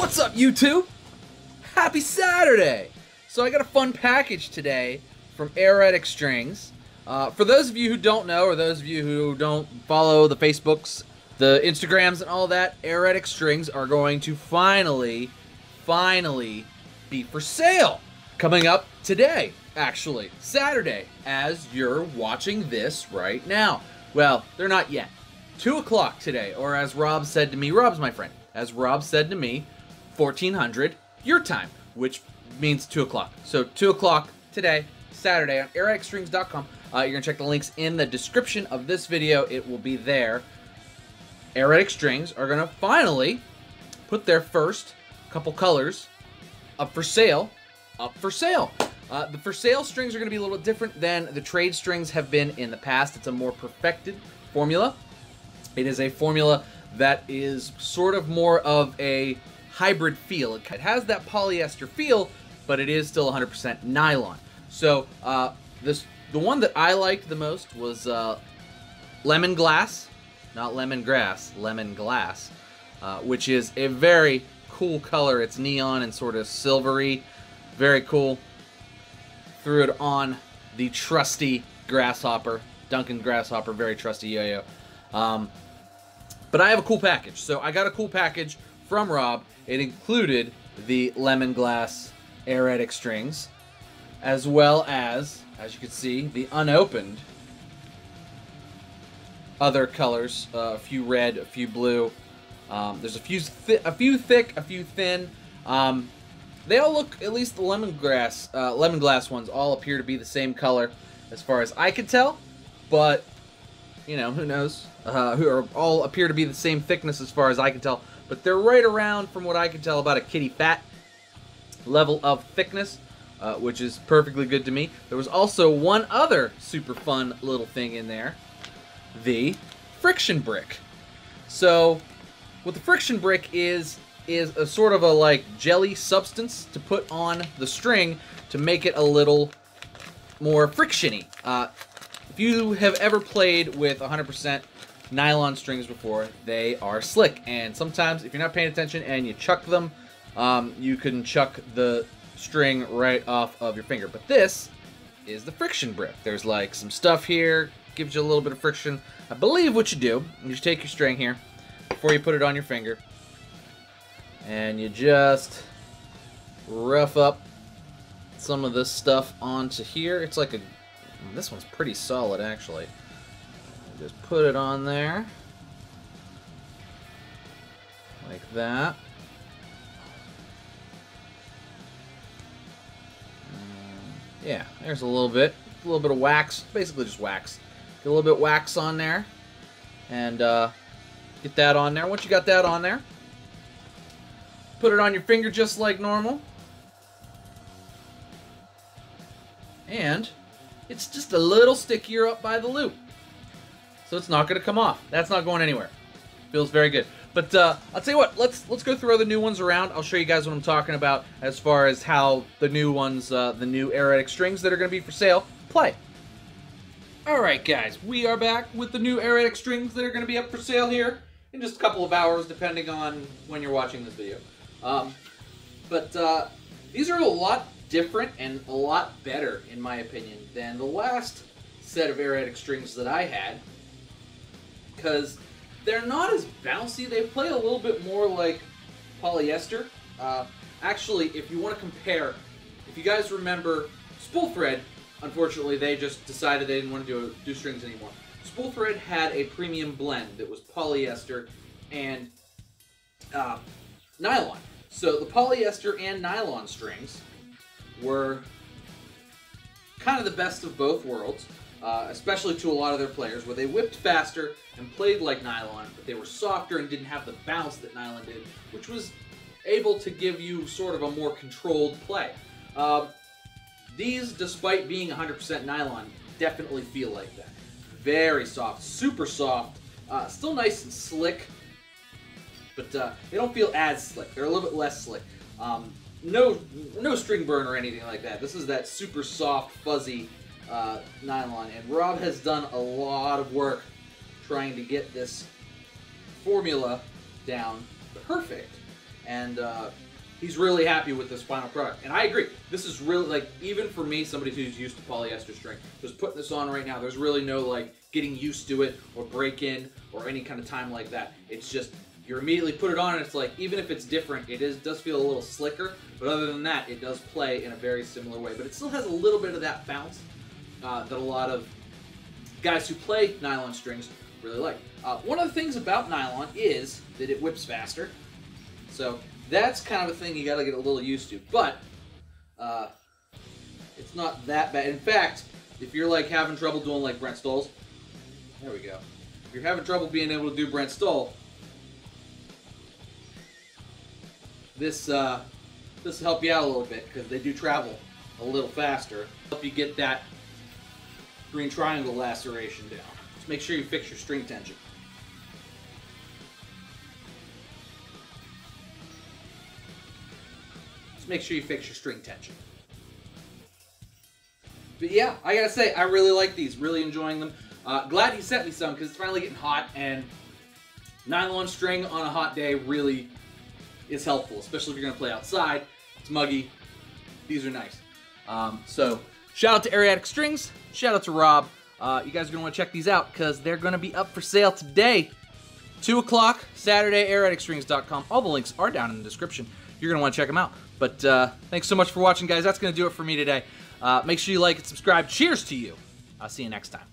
What's up, YouTube? Happy Saturday! So I got a fun package today from Airetic Strings. For those of you who don't know, or those of you who don't follow the Facebooks, the Instagrams, and all that, Airetic Strings are going to finally be for sale. Coming up today, actually, Saturday, as you're watching this right now. Well, they're not yet. 2 o'clock today, or as Rob said to me, Rob's my friend, as Rob said to me, 1400 your time, which means 2 o'clock. So 2 o'clock today, Saturday, on aireticstrings.com. You're going to check the links in the description of this video. It will be there. Airetic Strings are going to finally put their first couple colors up for sale. The for sale strings are going to be a little bit different than the trade strings have been in the past. It's a more perfected formula. It is a formula that is sort of more of a hybrid feel. It has that polyester feel, but it is still 100% nylon. So the one that I liked the most was lemon glass, not lemongrass, lemon glass, which is a very cool color. It's neon and sort of silvery, very cool. Threw it on the trusty grasshopper, Duncan grasshopper, very trusty yo-yo. But I have a cool package. So I got a cool package from Rob. It included the lemon glass Airetic strings, as well as you can see, the unopened other colors. A few red, a few blue. There's a few thick, a few thin. They all look, at least the lemon glass ones, all appear to be the same color as far as I can tell. But, you know, who knows? All appear to be the same thickness as far as I can tell. But they're right around, from what I can tell, about a kitty fat level of thickness, which is perfectly good to me. There was also one other super fun little thing in there, the friction brick. So, what the friction brick is a sort of a like jelly substance to put on the string to make it a little more frictiony. If you have ever played with 100% nylon strings before, they are slick, and sometimes if you're not paying attention and you chuck them, you can chuck the string right off of your finger. But this is the friction brick. There's like some stuff here, gives you a little bit of friction. I believe what you do, you just take your string here before you put it on your finger, and you just rough up some of this stuff onto here. It's like this one's pretty solid, actually. Just put it on there, like that. Yeah, there's a little bit of wax, basically just wax. Get a little bit of wax on there, and get that on there. Once you got that on there, put it on your finger just like normal, and it's just a little stickier up by the loop. So it's not going to come off. That's not going anywhere. Feels very good. But I'll tell you what, let's go through other new ones around. I'll show you guys what I'm talking about as far as how the new ones, the new Airetic strings that are going to be for sale, play. Alright guys, we are back with the new Airetic strings that are going to be up for sale here in just a couple of hours, depending on when you're watching this video. These are a lot different and a lot better, in my opinion, than the last set of Airetic strings that I had. Because they're not as bouncy. They play a little bit more like polyester. Actually, if you want to compare, if you guys remember Spool Thread, unfortunately they just decided they didn't want to do strings anymore. Spool Thread had a premium blend that was polyester and nylon. So the polyester and nylon strings were kind of the best of both worlds. Especially to a lot of their players, where they whipped faster and played like nylon, but they were softer and didn't have the bounce that nylon did, which was able to give you sort of a more controlled play. These, despite being 100% nylon, definitely feel like that. Very soft, super soft, still nice and slick, but they don't feel as slick. They're a little bit less slick. No string burn or anything like that. This is that super soft, fuzzy nylon, and Rob has done a lot of work trying to get this formula down perfect. and he's really happy with this final product. And I agree. This is really, like, even for me, somebody who's used to polyester string, just putting this on right now, there's really no, like, getting used to it or break-in or any kind of time like that. It's just, you immediately put it on and it's like, even if it's different, does feel a little slicker, but other than that, it does play in a very similar way. But it still has a little bit of that bounce that a lot of guys who play nylon strings really like. One of the things about nylon is that it whips faster, so that's kind of a thing you gotta get a little used to, but it's not that bad. In fact, if you're like having trouble doing like Brent Stoll's, there we go. If you're having trouble being able to do Brent Stoll, this will help you out a little bit because they do travel a little faster. Help you get that green triangle laceration down. Just make sure you fix your string tension. Make sure you fix your string tension. But yeah, I gotta say, I really like these. Really enjoying them. Glad he sent me some because it's finally getting hot, and nylon string on a hot day really is helpful, especially if you're gonna play outside. It's muggy. These are nice. So shout out to Airetic Strings. Shout out to Rob. You guys are gonna want to check these out because they're gonna be up for sale today, 2 o'clock Saturday. AireticStrings.com. All the links are down in the description. You're going to want to check them out. But thanks so much for watching, guys. That's going to do it for me today. Make sure you like and subscribe. Cheers to you. I'll see you next time.